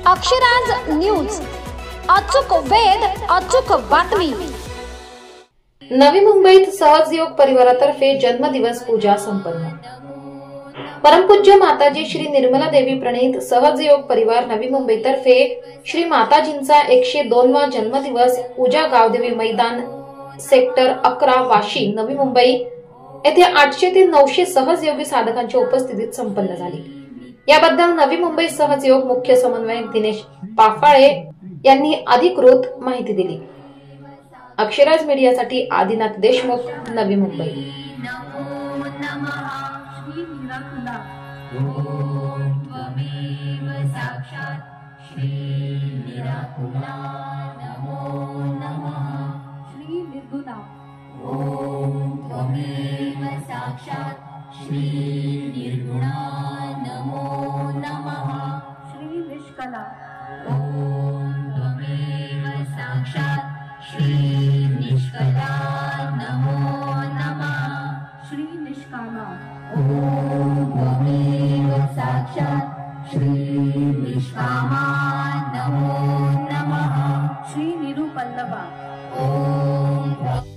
Akshraj news, अचूक वेध, अचूक बातमी। नवी मुंबईत सहजयोग परिवारातर्फे जन्मदिवस पूजा संपन्न। परमपूज्य माताजी श्री निर्मला देवी प्रणीत सहजयोग परिवार नवी मुंबईतर्फे श्री माताजींचा 102वा जन्मदिवस पूजा गावदेवी मैदान सेक्टर 11 वाशी नवी मुंबई येथे 800 ते 900 सहजयोगी साधकांच्या उपस्थितीत संपन्न झाली। याबद्दल नवी मुंबई सहजयोग मुख्य समन्वयक दिनेश पाफाळे यांनी अधिकृत माहिती दिली। अक्षराज मीडियासाठी आदिनाथ देशमुख, नवी मुंबई। श्री निर्गुणा नमो नमः। श्री निष्कला ओम त्वमेव साक्षात् श्री निष्कला नमो नमः। श्री निष्कामा ओम त्वमेव साक्षात् श्री निष्कामा नमो नमः। श्री निरुपल्लवा ओम